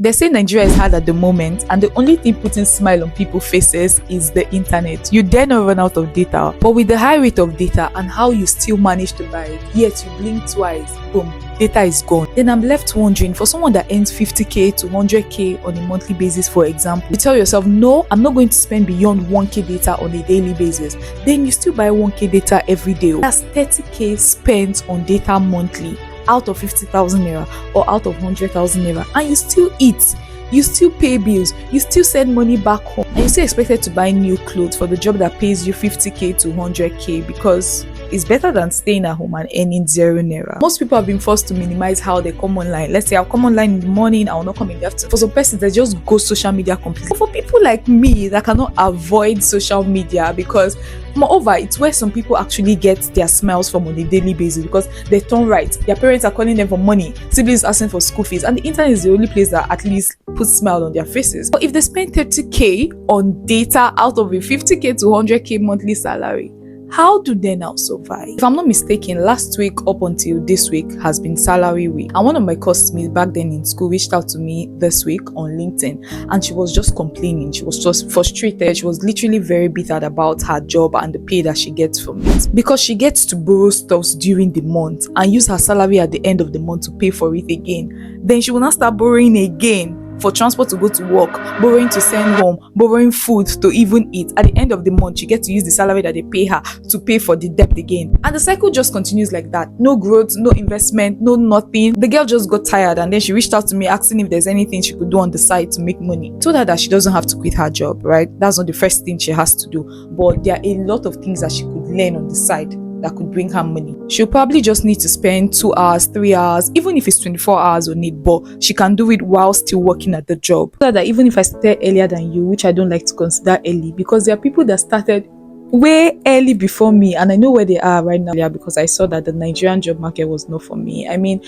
They say Nigeria is hard at the moment, and the only thing putting smile on people's faces is the internet. You dare not run out of data. But with the high rate of data and how you still manage to buy it, yet you blink twice, boom, data is gone. Then I'm left wondering, for someone that earns 50k to 100k on a monthly basis, for example, you tell yourself, no, I'm not going to spend beyond 1k data on a daily basis. Then you still buy 1k data every day. That's 30k spent on data monthly, out of 50,000 naira or out of 100,000 naira, and you still eat, you still pay bills, you still send money back home, and you're still expected to buy new clothes for the job that pays you 50k to 100k, because it's better than staying at home and earning 0 naira. Most people have been forced to minimize how they come online. Let's say I'll come online in the morning, I will not come in the afternoon. For some persons, they just go social media completely. But for people like me that cannot avoid social media, because moreover, it's where some people actually get their smiles from on a daily basis, because they turn right, their parents are calling them for money, siblings asking for school fees, and the internet is the only place that at least puts smile on their faces. But if they spend 30k on data out of a 50k to 100k monthly salary, how do they now survive? If I'm not mistaken, last week up until this week has been salary week, and one of my classmates back then in school reached out to me this week on LinkedIn, and she was just complaining. She was just frustrated. She was literally very bitter about her job and the pay that she gets from it, because she gets to borrow stuff during the month and use her salary at the end of the month to pay for it again. Then she will not start borrowing again for transport to go to work, borrowing to send home, borrowing food to even eat. At the end of the month, she gets to use the salary that they pay her to pay for the debt again. And the cycle just continues like that. No growth, no investment, no nothing. The girl just got tired, and then she reached out to me asking if there's anything she could do on the side to make money. I told her that she doesn't have to quit her job, right? That's not the first thing she has to do. But there are a lot of things that she could learn on the side that could bring her money. She'll probably just need to spend 2 hours, 3 hours, even if it's 24 hours on it, but she can do it while still working at the job. So that even if I started earlier than you, which I don't like to consider early, because there are people that started way early before me, and I know where they are right now. Yeah, because I saw that the Nigerian job market was not for me. I mean,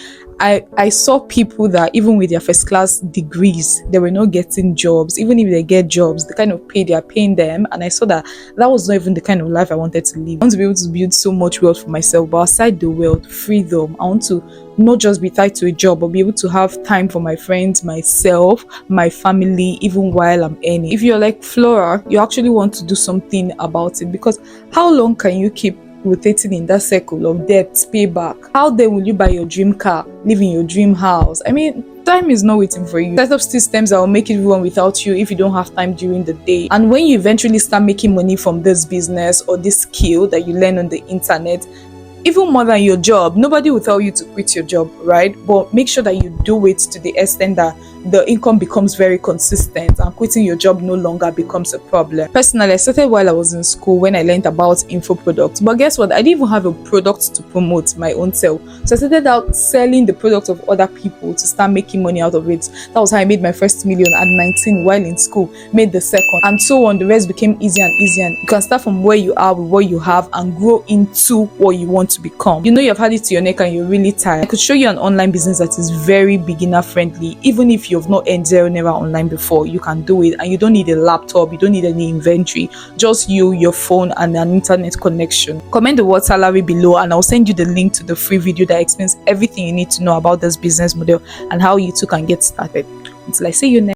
I saw people that even with their first class degrees, they were not getting jobs. Even if they get jobs, the kind of pay they are paying them, and I saw that was not even the kind of life I wanted to live. I want to be able to build so much wealth for myself, but outside the wealth, freedom. I want to not just be tied to a job, but be able to have time for my friends, myself, my family, even while I'm earning. If you're like Flora, you actually want to do something about it, because how long can you keep rotating in that circle of debt, payback? How then will you buy your dream car, live in your dream house? I mean, time is not waiting for you. Set up systems that will make it run without you if you don't have time during the day. And when you eventually start making money from this business or this skill that you learn on the internet, even more than your job, nobody will tell you to quit your job, right? But make sure that you do it to the extent that the income becomes very consistent and quitting your job no longer becomes a problem. Personally, I started while I was in school when I learned about info products. But guess what? I didn't even have a product to promote my own self. So I started out selling the products of other people to start making money out of it. That was how I made my first million at 19 while in school, made the second, and so on. The rest became easier and easier. And you can start from where you are with what you have and grow into what you want to become. You know you've had it to your neck and you're really tired. I could show you an online business that is very beginner friendly. Even if you've not earned 0 naira online before, you can do it, and you don't need a laptop, you don't need any inventory, just you, your phone, and an internet connection. Comment the word salary below, and I'll send you the link to the free video that explains everything you need to know about this business model and how you too can get started. Until I see you next.